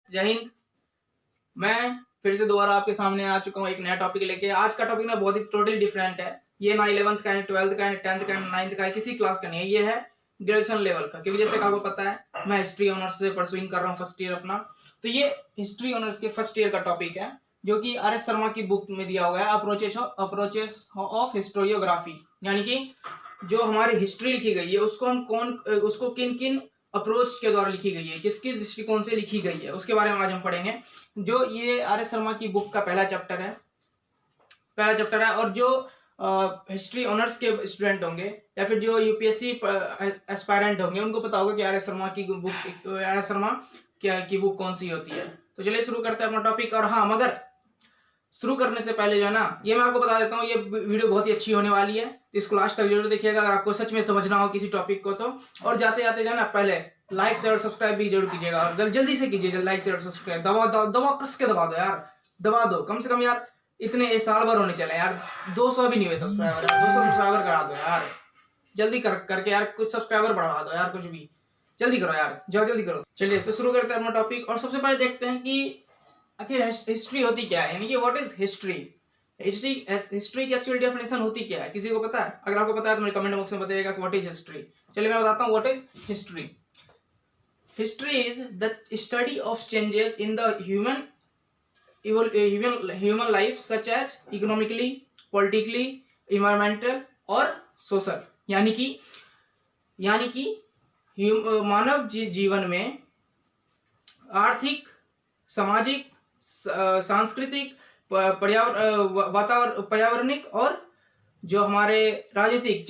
जय हिंद। मैं फिर से दोबारा आपके सामने आ चुका हूँ एक नया टॉपिक लेके। आज का टॉपिक ना बहुत ही टोटली डिफरेंट है। ये ना 11th का है, 12th का है, 10th का है, 9th का है, किसी क्लास का नहीं है। ये है ग्रेजुएशन लेवल का, क्योंकि जैसे आपको पता है मैं हिस्ट्री ऑनर्स से परसुइंग कर रहा हूँ फर्स्ट ईयर अपना। तो ये हिस्ट्री ऑनर्स के फर्स्ट ईयर का टॉपिक है, जो कि आर एस शर्मा की बुक में दिया हुआ है, अप्रोचेस ऑफ हिस्टोरियोग्राफी। यानी कि जो हमारी हिस्ट्री लिखी गई है उसको किन किन अप्रोच के द्वारा लिखी गई है, किस किस दृष्टिकोण से लिखी गई है, उसके बारे में आज हम पढ़ेंगे। जो ये आर एस शर्मा की बुक का पहला चैप्टर है। और जो हिस्ट्री ऑनर्स के स्टूडेंट होंगे या फिर जो यूपीएससी एस्पायरेंट होंगे उनको पता होगा कि आर एस शर्मा की बुक कौन सी होती है। तो चलिए शुरू करते हैं अपना टॉपिक। और हाँ, मगर शुरू करने से पहले जो है ना, ये मैं आपको बता देता हूँ, ये वीडियो बहुत ही अच्छी होने वाली है, तो इसको लास्ट तक जरूर देखिएगा अगर आपको सच में समझना हो किसी टॉपिक को तो। और जाते जाते जो है ना, पहले लाइक शेयर और सब्सक्राइब भी जरूर कीजिएगा, और जल्दी से कीजिए लाइक शेयर और सब्सक्राइब। दबा कस के दबा दो यार, दबा दो कम से कम यार। इतने साल भर होने चले यार, 200 भी नहीं हुए सब्सक्राइबर, 200 सब्सक्राइबर करा दो यार, जल्दी करके यार, कुछ सब्सक्राइबर बढ़वा दो यार, कुछ भी जल्दी करो यार, जल्दी करो। चलिए तो शुरू करते हैं अपना टॉपिक। और सबसे पहले देखते हैं कि आखिर हिस्ट्री होती क्या है, यानी कि व्हाट इज हिस्ट्री। हिस्ट्री की एक्चुअल डेफिनेशन होती क्या है, किसी को पता है? अगर आपको पता है तो मेरे कमेंट बॉक्स में बताइएगा व्हाट इज हिस्ट्री। चलिए मैं बताता हूँ what is history. History is the study of changes in the human life such as economically, politically, environmental और सोशल। यानी कि मानव जीवन में आर्थिक, सामाजिक, सांस्कृतिक, पर्यावरणिक और जो हमारे राजनीतिक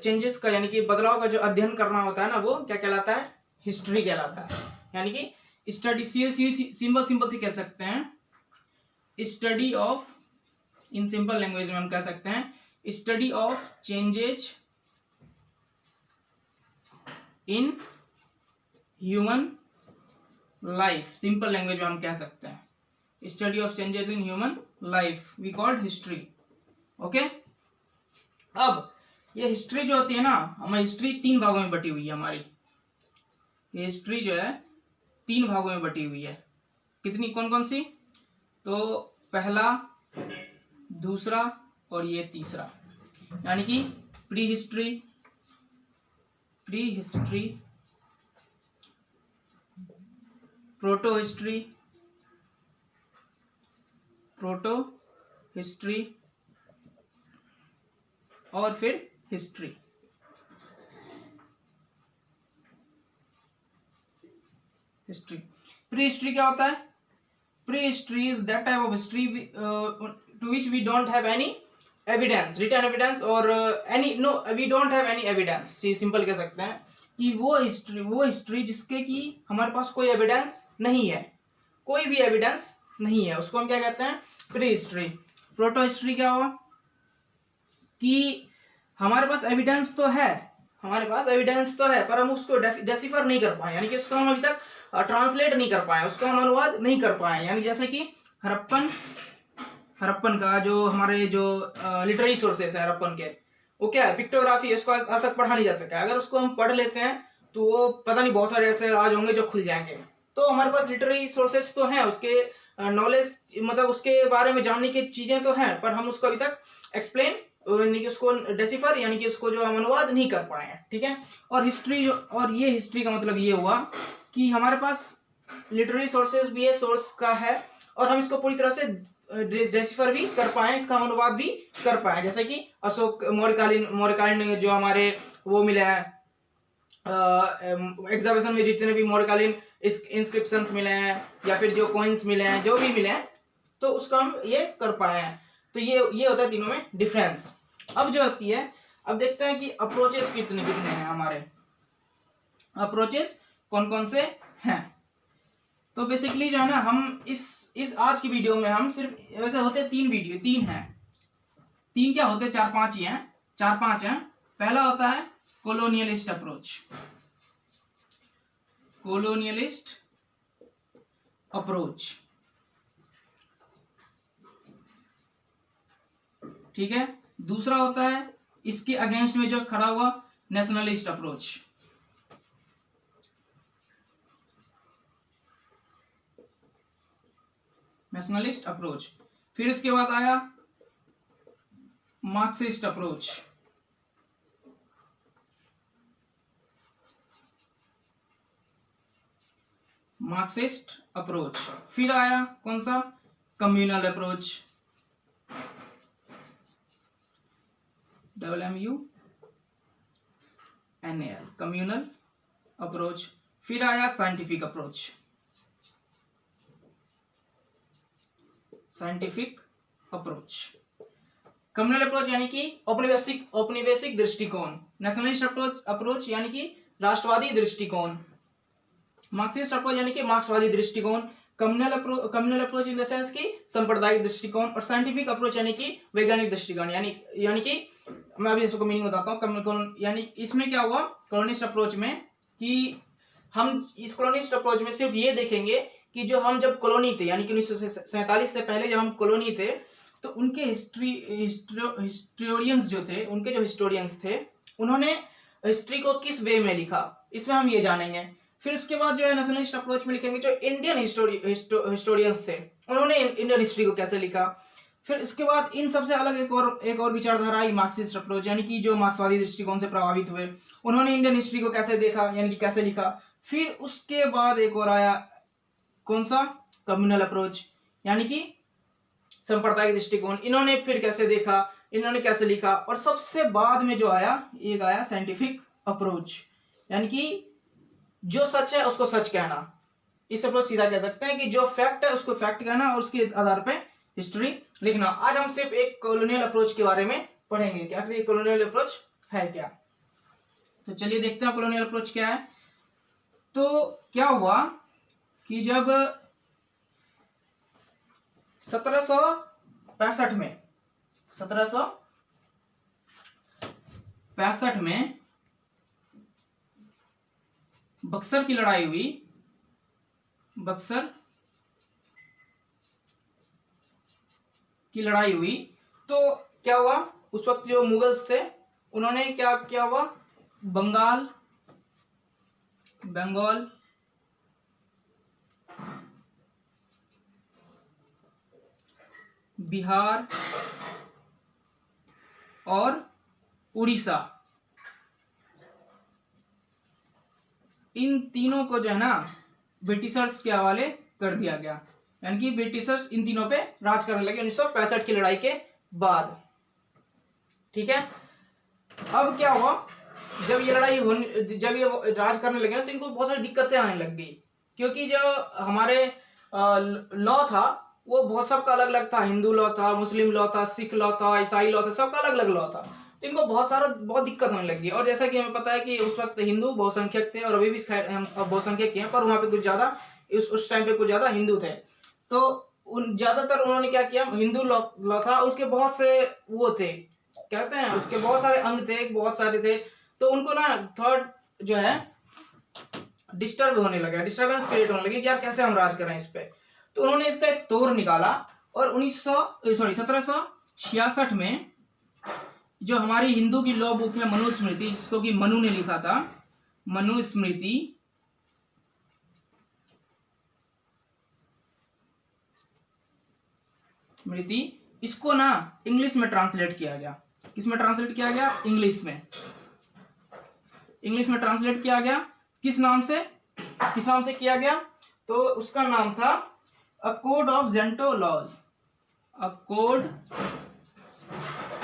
चेंजेस का, यानी कि बदलाव का जो अध्ययन करना होता है ना, वो क्या कहलाता है? हिस्ट्री कहलाता है। यानी कि स्टडी सिंपल सी कह सकते हैं, study of, in simple language में हम कह सकते हैं study of changes in human life. Simple language में हम कह सकते हैं study of changes in human life we called history. Okay, अब ये हिस्ट्री जो होती है ना, हमारी हिस्ट्री 3 भागों में बटी हुई है। हमारी ये हिस्ट्री जो है 3 भागों में बटी हुई है। कितनी, कौन कौन सी? तो पहला, दूसरा और ये तीसरा। यानी कि प्री हिस्ट्री, प्रोटो हिस्ट्री और फिर हिस्ट्री। प्री हिस्ट्री क्या होता है? Pre history is that type of history to which we don't have any evidence, written evidence और we don't have any evidence. Simple कह सकते हैं कि वो हिस्ट्री जिसके कि हमारे पास कोई एविडेंस नहीं है, कोई भी एविडेंस नहीं है, उसको हम क्या कहते हैं? Pre history. प्रोटो हिस्ट्री क्या हुआ कि हमारे पास एविडेंस तो है, पर हम उसको डेसिफर नहीं कर पाए, यानी कि उसको हम अभी तक ट्रांसलेट नहीं कर पाए, उसको हम अनुवाद नहीं कर पाए। यानी जैसे कि हड़प्पन का जो हमारे जो लिटरेरी सोर्सेस है हड़प्पन के, वो क्या है? पिक्टोग्राफी, उसको आज तक पढ़ा नहीं जा सका। अगर उसको हम पढ़ लेते हैं तो वो पता नहीं बहुत सारे ऐसे राज होंगे जो खुल जाएंगे। तो हमारे पास लिटरेरी सोर्सेस तो हैं, उसके नॉलेज, मतलब उसके बारे में जानने की चीजें तो हैं, पर हम उसको अभी तक एक्सप्लेन, उसको डेसिफर, यानी कि उसको जो हम अनुवाद नहीं कर पाए हैं। ठीक है। और ये हिस्ट्री का मतलब ये हुआ कि हमारे पास लिटरेरी सोर्सेस भी है, सोर्स का है, और हम इसको पूरी तरह से डेसिफर भी कर पाए, इसका अनुवाद भी कर पाए। जैसे कि अशोक मौर्यकालीन जो हमारे वो मिले हैं एग्जाबिशन में, जितने भी मौर्यकालीन इंस्क्रिप्शंस मिले हैं या फिर जो कॉइन्स मिले हैं, जो भी मिले हैं, तो उसको हम ये कर पाए हैं। तो ये होता है तीनों में डिफरेंस। अब जो होती है, अब देखते हैं कि अप्रोचेस कितने हैं हमारे, अप्रोचेस कौन कौन से हैं। तो बेसिकली जो है ना, हम इस आज की वीडियो में हम सिर्फ, वैसे होते 3 हैं, 3 क्या होते, 4-5 ही हैं, 4-5 हैं। पहला होता है कोलोनियलिस्ट अप्रोच, ठीक है। दूसरा होता है इसके अगेंस्ट में जो खड़ा हुआ, नेशनलिस्ट अप्रोच। Nationalist approach. फिर उसके बाद आया मार्क्सिस्ट अप्रोच। Marxist approach. फिर आया कौन सा, communal approach, WMUNAL, communal approach. फिर आया scientific approach, scientific approach. Communal approach यानी कि औपनिवेशिक दृष्टिकोण। नेशनलिस्ट अप्रोच यानी कि राष्ट्रवादी दृष्टिकोण। मार्क्सिस्ट अप्रोच यानी कि मार्क्सवादी दृष्टिकोण। Communal approach in the sense की सांप्रदायिक दृष्टिकोण। और साइंटिफिक अप्रोच यानी कि वैज्ञानिक दृष्टिकोण। यानी कि मैं अभी इसको मीनिंग बताता हूँ। यानी इसमें क्या हुआ कॉलोनिस्ट अप्रोच में, कि हम इस कॉलोनिस्ट अप्रोच में सिर्फ ये देखेंगे कि जो हम जब कॉलोनी थे, यानी कि 1947 से पहले जब हम कॉलोनी थे, तो उनके हिस्टोरियंस जो थे, उनके जो हिस्टोरियंस थे, उन्होंने हिस्ट्री को किस वे में लिखा, इसमें हम ये जानेंगे। फिर उसके बाद जो है नेशनलिस्ट अप्रोच में लिखेंगे जो इंडियन हिस्टोरियंस थे, उन्होंने इंडियन हिस्ट्री को कैसे लिखा। फिर इसके बाद इन सबसे अलग एक और विचारधारा आई मार्क्सिस्ट अप्रोच, यानी कि जो मार्क्सवादी दृष्टिकोण से प्रभावित हुए, उन्होंने इंडियन हिस्ट्री को कैसे देखा, यानी कि कैसे लिखा। फिर उसके बाद एक और आया कौन सा, कम्युनल अप्रोच, यानी कि सांप्रदायिक दृष्टिकोण। इन्होंने फिर कैसे देखा, इन्होंने कैसे लिखा। और सबसे बाद में जो आया, एक आया साइंटिफिक अप्रोच, यानी कि जो सच है उसको सच कहना। इस अप्रोच सीधा कह सकते हैं कि जो फैक्ट है उसको फैक्ट कहना और उसके आधार पे हिस्ट्री लिखना। आज हम सिर्फ एक कॉलोनियल अप्रोच के बारे में पढ़ेंगे कि आखिर कॉलोनियल अप्रोच है क्या। तो चलिए देखते हैं कॉलोनियल अप्रोच क्या है। तो क्या हुआ कि जब 1765 में बक्सर की लड़ाई हुई, बक्सर की लड़ाई हुई, तो क्या हुआ उस वक्त जो मुगल्स थे उन्होंने क्या हुआ, बंगाल, बंगाल, बिहार और उड़ीसा, इन तीनों को जो है ना ब्रिटिशर्स के हवाले कर दिया गया। यानी कि ब्रिटिशर्स इन तीनों पे राज करने लगे 1965 की लड़ाई के बाद। ठीक है, अब क्या हुआ, जब ये राज करने लगे ना, तो इनको बहुत सारी दिक्कतें आने लग गई, क्योंकि जो हमारे लॉ था वो बहुत सबका अलग अलग था। हिंदू लॉ था, मुस्लिम लॉ था, सिख लॉ था, ईसाई लॉ था, सबका अलग अलग लॉ था। तो इनको बहुत दिक्कत होने लगी। और जैसा कि हमें पता है कि उस वक्त हिंदू बहुसंख्यक थे, और अभी भी हम बहुसंख्यक हैं, पर वहां पे कुछ ज्यादा उस टाइम पे कुछ ज्यादा हिंदू थे। तो ज्यादातर उन्होंने क्या किया, हिंदू लॉ था, उसके बहुत से वो थे, कहते हैं उसके बहुत सारे अंग थे, बहुत सारे थे। तो उनको ना थर्ड जो है डिस्टर्बेंस क्रिएट होने लगी कि यार कैसे हम राज करें इस पे। तो उन्होंने इसका एक तोड़ निकाला, और 1766 में जो हमारी हिंदू की लॉ बुक है मनुस्मृति, जिसको कि मनु ने लिखा था, मनुस्मृति, इसको ना इंग्लिश में ट्रांसलेट किया गया। किसमें ट्रांसलेट किया गया, इंग्लिश में ट्रांसलेट किया गया। किस नाम से किया गया, तो उसका नाम था a code of Gentoo laws, a code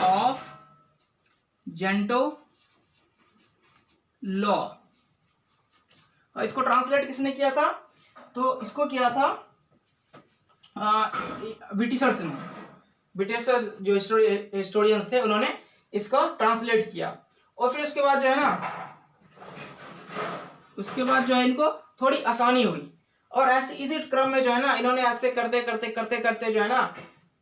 of Gentoo law. इसको ट्रांसलेट किसने किया था, तो इसको किया था ब्रिटिशर्स जो हिस्टोरियंस थे, उन्होंने इसको ट्रांसलेट किया। और फिर उसके बाद जो है इनको थोड़ी आसानी हुई, और ऐसे इसी क्रम में जो है ना इन्होंने ऐसे करते करते जो है ना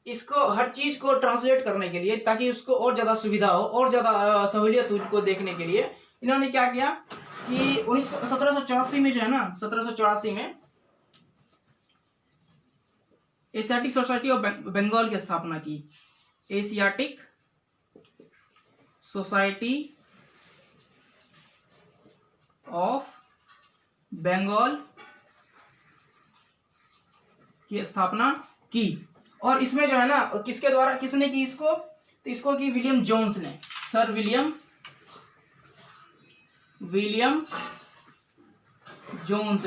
इसको हर चीज को ट्रांसलेट करने के लिए, ताकि उसको और ज्यादा सुविधा हो और ज्यादा सहूलियत हो उनको देखने के लिए, इन्होंने क्या किया कि 1784 में जो है ना 1784 में एशियाटिक सोसाइटी ऑफ बंगाल की स्थापना की। एशियाटिक सोसाइटी ऑफ बंगाल की स्थापना की। और इसमें जो है ना किसके द्वारा, किसने की इसको, तो इसको की विलियम जोन्स ने, सर विलियम जोन्स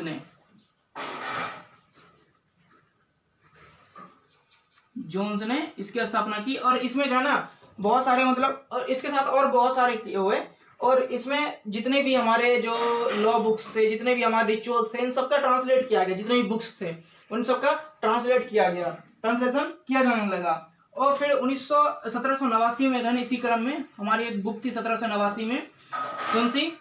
ने इसकी स्थापना की। और इसमें जो है ना बहुत सारे मतलब, और इसके साथ और बहुत सारे हुए, और इसमें जितने भी हमारे जो लॉ बुक्स थे, जितने भी हमारे रिचुअल्स थे, इन सबका ट्रांसलेट किया गया, जितने भी बुक्स थे उन सबका ट्रांसलेट किया गया, ट्रांसलेशन किया जाने लगा। और फिर 1789 में इन्होंने इसी क्रम में हमारी एक बुक थी 1789 में, कौन सी,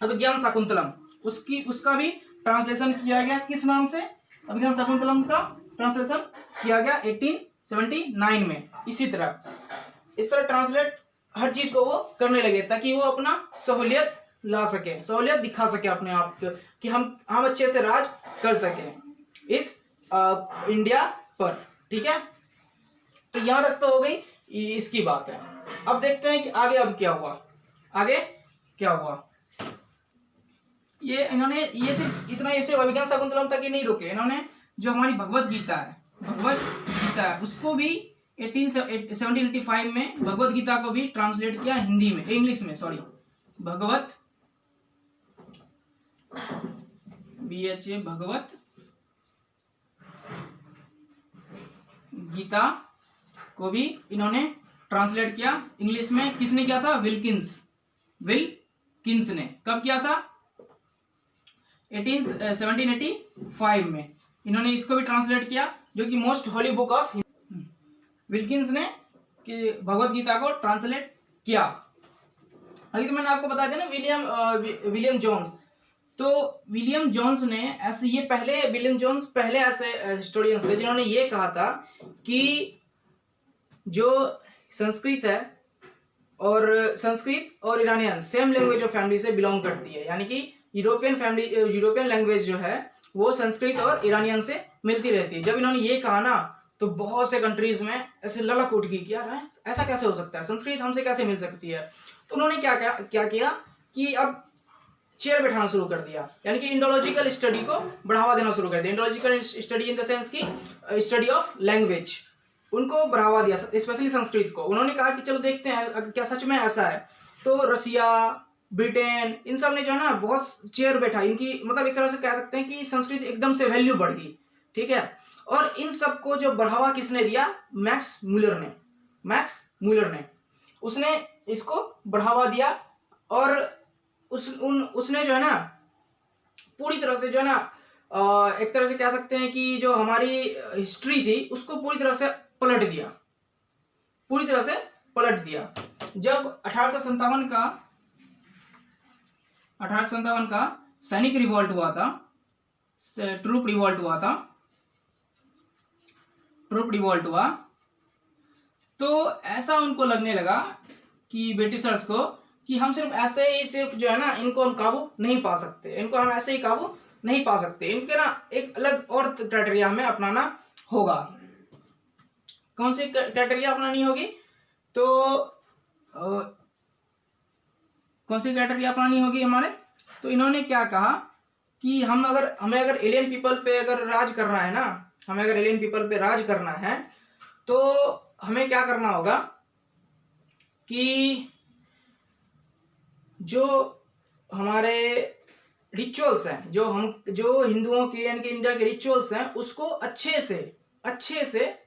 अभिज्ञान शाकुंतलम, उसका भी ट्रांसलेशन किया गया। किस नाम से, अभिज्ञान शाकुंतलम का ट्रांसलेशन किया गया 1879 में। इसी तरह इस तरह ट्रांसलेट हर चीज को वो करने लगे ताकि वो अपना सहूलियत ला सके, सहूलियत दिखा सके अपने आप को कि हम अच्छे से राज कर सके इस इंडिया पर। ठीक है, तो यहां तक तो हो गई इसकी बात है। अब देखते हैं कि आगे अब क्या हुआ, आगे क्या हुआ। ये इन्होंने ये सिर्फ इतना, ये सिर्फ अभिज्ञान शाकुंतलम तक ही नहीं रुके, इन्होंने जो हमारी भगवत गीता है उसको भी 1785 में भगवत गीता को भी ट्रांसलेट किया हिंदी में, इंग्लिश में, सॉरी, भगवत गीता को भी इन्होंने ट्रांसलेट किया इंग्लिश में। किसने किया था, विल्किंस ने। कब किया था, 1785 में इन्होंने इसको भी ट्रांसलेट किया, जो कि most Holi book of Wilkins ने कि भगवत गीता को ट्रांसलेट किया। अभी तो मैंने आपको बताया था ना विलियम जोन्स, तो विलियम जोन्स ने ऐसे, ये पहले विलियम जोन्स पहले ऐसे हिस्टोरियंस थे जिन्होंने ये कहा था कि जो संस्कृत है और Iranian same language of family से बिलोंग करती है, यानी कि यूरोपियन लैंग्वेज जो है वो संस्कृत और ईरानियन से मिलती रहती है। जब इन्होंने ये कहा ना तो बहुत से कंट्रीज में ऐसे ललक उठ गई कि यार ऐसा कैसे हो सकता है, संस्कृत हमसे कैसे मिल सकती है। तो उन्होंने क्या किया कि अब चेयर बैठाना शुरू कर दिया, यानी कि इंडोलॉजिकल स्टडी को बढ़ावा देना शुरू कर दिया। Indological study in the sense की स्टडी ऑफ लैंग्वेज, उनको बढ़ावा दिया, स्पेशली संस्कृत को। उन्होंने कहा कि चलो देखते हैं क्या सच में ऐसा है। तो रसिया, ब्रिटेन, इन सब ने जो है ना बहुत चेयर बैठा, इनकी मतलब एक तरह से कह सकते हैं कि संस्कृत एकदम से वैल्यू बढ़ गई। ठीक है, और इन सबको जो बढ़ावा किसने दिया, मैक्स मूलर ने उसने इसको बढ़ावा दिया। और उसने जो है ना पूरी तरह से जो है ना एक तरह से कह सकते हैं कि जो हमारी हिस्ट्री थी उसको पूरी तरह से पलट दिया। जब 1857 का सैनिक रिवॉल्ट हुआ था, ट्रूप रिवॉल्ट हुआ, तो ऐसा उनको लगने लगा कि ब्रिटिशर्स को कि हम सिर्फ जो है ना इनको हम काबू नहीं पा सकते, इनके ना एक अलग और क्राइटेरिया हमें अपनाना होगा। कौन सी क्राइटेरिया अपनानी होगी, तो कौन सी क्राइटेरिया अपनानी होगी हमारे, तो इन्होंने क्या कहा कि हमें अगर एलियन पीपल पे अगर राज करना है, तो हमें क्या करना होगा कि जो हमारे रिचुअल्स हैं, जो हिंदुओं के यानी कि इंडिया के रिचुअल्स हैं, उसको अच्छे से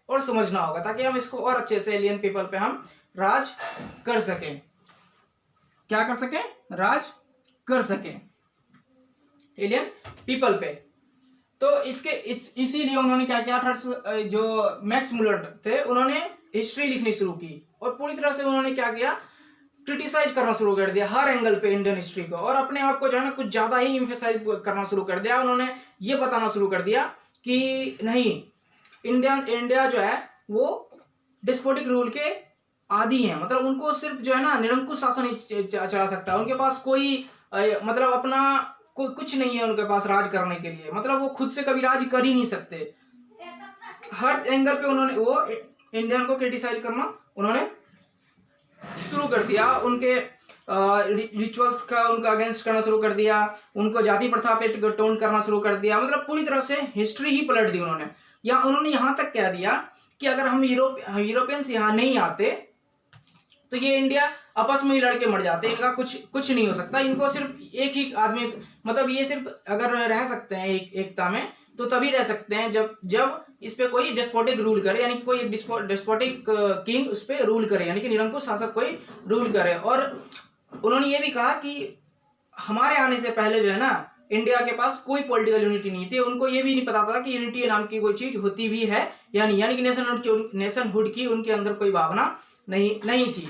और समझना होगा, ताकि हम इसको और अच्छे से एलियन पीपल पे हम राज कर सकें। क्या कर सकें, राज कर सकें एलियन पीपल पे। तो इसीलिए उन्होंने क्या किया, जो मैक्स मूलर थे उन्होंने हिस्ट्री लिखनी शुरू की, और पूरी तरह से उन्होंने क्या किया, क्रिटिसाइज करना शुरू कर दिया हर एंगल पे इंडियन हिस्ट्री को, और अपने आप को जो है ना कुछ ज्यादा ही एम्फेसाइज करना शुरू कर दिया। उन्होंने ये बताना शुरू कर दिया कि नहीं, इंडिया जो है वो डिस्पोटिक रूल के आदी है, मतलब उनको सिर्फ जो है ना निरंकुश शासन ही चला सकता है, उनके पास कोई मतलब अपना कोई कुछ नहीं है उनके पास राज करने के लिए, मतलब वो खुद से कभी राज कर ही नहीं सकते। हर एंगल पे उन्होंने वो इंडियन को क्रिटिसाइज करना उन्होंने शुरू कर दिया। उनके रिचुअल्स का उनका अगेंस्ट करना शुरू कर दिया, उनको जाति प्रथा पे टोन करना शुरू कर दिया, मतलब पूरी तरह से हिस्ट्री ही पलट दी उन्होंने। या उन्होंने यहाँ तक कह दिया कि अगर हम यूरोपियंस यहाँ नहीं आते तो ये इंडिया आपस में ही लड़के मर जाते, इनका कुछ नहीं हो सकता, इनको सिर्फ एक ही आदमी, मतलब ये सिर्फ अगर रह सकते हैं एकता में तो तभी रह सकते हैं जब इस पे कोई डेस्पोटिक रूल करे, यानी कि कोई डेस्पोटिक किंग उस पे रूल करे, यानी कि निरंकुश शासक कोई रूल करे। और उन्होंने ये भी कहा कि हमारे आने से पहले जो है ना इंडिया के पास कोई पॉलिटिकल यूनिटी नहीं थी, उनको ये भी नहीं पता था कि यूनिटी नाम की कोई चीज होती भी है यानी कि नेशनहुड की उनके अंदर कोई भावना नहीं थी।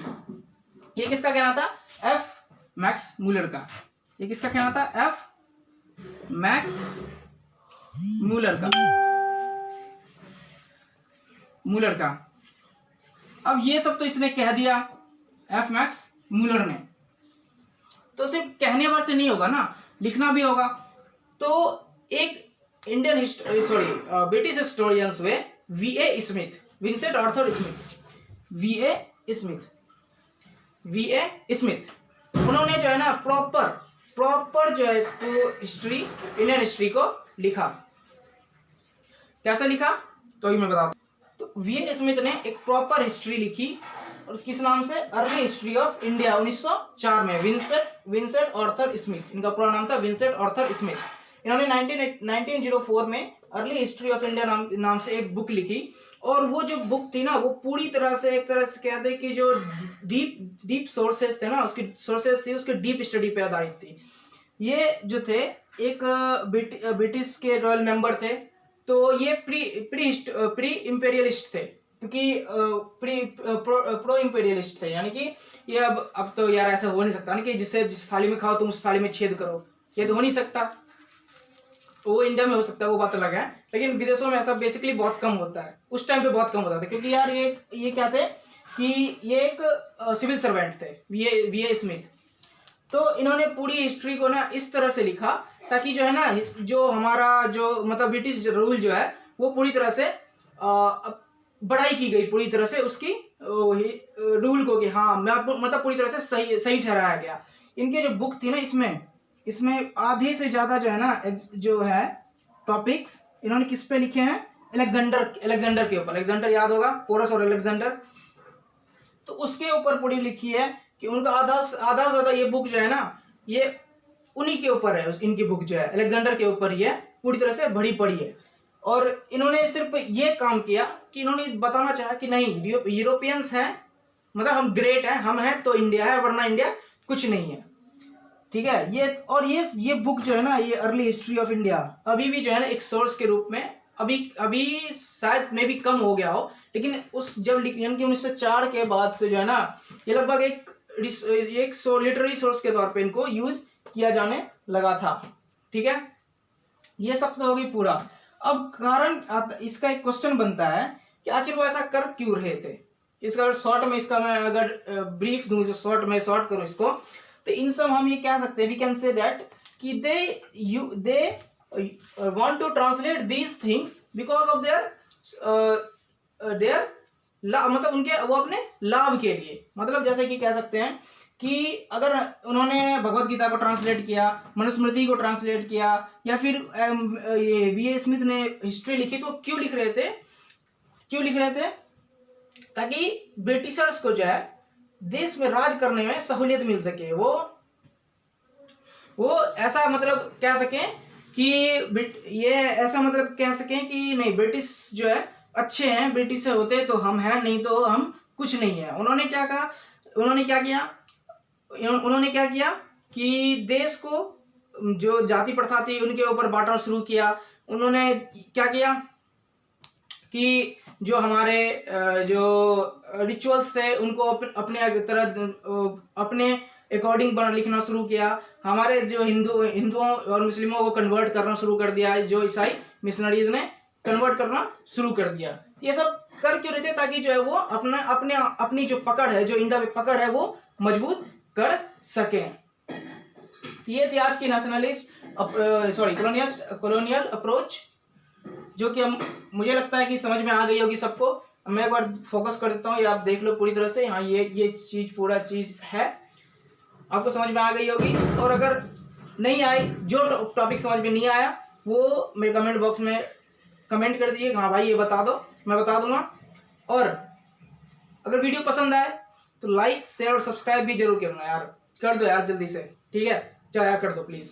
ये किसका कहना था? एफ मैक्स मूलर का। ये किसका कहना था? एफ मैक्स मूलर का। अब ये सब तो इसने कह दिया एफ मैक्स मूलर ने, तो सिर्फ कहने भर से नहीं होगा ना, लिखना भी होगा। तो एक इंडियन ब्रिटिश हिस्टोरियंस हुए वीए Smith, Vincent Arthur Smith, वीए Smith, उन्होंने जो है ना प्रॉपर जो है इसको इंडियन हिस्ट्री को लिखा। कैसे लिखा तो अभी मैं बताता हूँ। तो वीए स्मिथ ने एक प्रॉपर हिस्ट्री लिखी, और किस नाम से? अर्ली हिस्ट्री ऑफ इंडिया 1904 में। विंसेंट आर्थर स्मिथ, इनका पूरा नाम था विंसेंट आर्थर स्मिथ। इन्होंने 1904 में अर्ली हिस्ट्री ऑफ इंडिया नाम से एक बुक लिखी, और वो जो बुक थी ना वो पूरी तरह से एक तरह से कहते हैं कि जो डीप सोर्सेस थे ना, उसकी सोर्सेस थी उसके डीप स्टडी पे आधारित थी। ये जो थे एक ब्रिटिश के रॉयल मेंबर थे, तो ये प्री इंपेरियलिस्ट थे, क्योंकि प्रो इंपेरियलिस्ट थे, यानी कि ये अब तो यार ऐसा हो नहीं सकता ना कि जिस थाली में खाओ तुम उस थाली में छेद करो, ये तो हो नहीं सकता। वो इंडिया में हो सकता है, वो बात अलग है, लेकिन विदेशों में ऐसा बेसिकली बहुत कम होता है। उस टाइम पे बहुत कम होता था, क्योंकि यार ये क्या थे कि ये एक सिविल सर्वेंट थे, वीए स्मिथ। तो इन्होंने पूरी हिस्ट्री को ना इस तरह से लिखा ताकि जो है ना जो हमारा जो मतलब ब्रिटिश रूल जो है वो पूरी तरह से बढ़ाई की गई, पूरी तरह से उसकी रूल को कि हाँ मतलब पूरी तरह से सही ठहराया गया। इनके जो बुक थी ना इसमें आधे से ज्यादा जो है ना जो है टॉपिक्स इन्होंने किस पे लिखे हैं? अलेक्जेंडर के ऊपर। अलेक्जेंडर याद होगा, पोरस और अलेक्जेंडर, तो उसके ऊपर पूरी लिखी है कि उनका आधा से ज्यादा ये बुक जो है ना ये उन्हीं के ऊपर है। इनकी बुक जो है अलेक्जेंडर के ऊपर ही है, पूरी तरह से भरी पड़ी है। और इन्होंने सिर्फ ये काम किया कि इन्होंने बताना चाहा कि नहीं यूरोपियंस हैं, मतलब हम ग्रेट हैं, हम हैं तो इंडिया है, वरना इंडिया कुछ नहीं है। ठीक है। ये बुक जो है ना ये अर्ली हिस्ट्री ऑफ इंडिया अभी भी जो है ना एक सोर्स के रूप में अभी शायद में भी कम हो गया हो, लेकिन उस जब यानी कि 1904 के बाद से जो है ना ये लगभग एक लिटरेरी सोर्स के तौर पे इनको यूज किया जाने लगा था। ठीक है, ये सब तो हो गई पूरा। अब कारण इसका एक क्वेश्चन बनता है कि आखिर वो ऐसा कर क्यों रहे थे। इसका अगर शॉर्ट में इसका मैं अगर ब्रीफ दूं, जो शॉर्ट करूं इसको, तो इन सब हम ये कह सकते हैं, वी कैन से दैट कि दे want to translate these things because of their मतलब उनके वो अपने लाभ के लिए, मतलब जैसे कि कह सकते हैं कि अगर उन्होंने भगवत गीता को ट्रांसलेट किया, मनुस्मृति को ट्रांसलेट किया, या फिर ये वीए स्मिथ ने हिस्ट्री लिखी, तो क्यों लिख रहे थे? ताकि ब्रिटिशर्स को जो है देश में राज करने में सहूलियत मिल सके, वो ऐसा मतलब कह सकें कि ये ऐसा मतलब कह सकें कि नहीं ब्रिटिश जो है अच्छे हैं, ब्रिटिश से होते तो हम हैं, नहीं तो हम कुछ नहीं है। उन्होंने क्या कहा? उन्होंने क्या किया कि देश को जो जाति प्रथा थी उनके ऊपर बांटना शुरू किया। उन्होंने क्या किया कि जो हमारे जो रिचुअल्स थे उनको अपने अकॉर्डिंग लिखना शुरू किया। हमारे जो हिंदुओं और मुस्लिमों को कन्वर्ट करना शुरू कर दिया, जो ईसाई मिशनरीज ने कन्वर्ट करना शुरू कर दिया। ये सब कर क्यों रहे थे? ताकि जो है वो अपनी जो पकड़ है, जो इंडिया में पकड़ है, वो मजबूत कर सके। ये थी आज की कॉलोनियल अप्रोच, जो कि मुझे लगता है कि समझ में आ गई होगी सबको। मैं एक बार फोकस कर देता हूँ, ये आप देख लो पूरी तरह से। हाँ, ये चीज पूरा चीज है। आपको समझ में आ गई होगी। और अगर नहीं आई, जो टॉपिक समझ में नहीं आया वो मेरे कमेंट बॉक्स में कमेंट कर दीजिए, हाँ भाई ये बता दो, मैं बता दूंगा। और अगर वीडियो पसंद आए तो लाइक शेयर और सब्सक्राइब भी जरूर करना यार, कर दो यार जल्दी से, ठीक है, चलो यार कर दो प्लीज।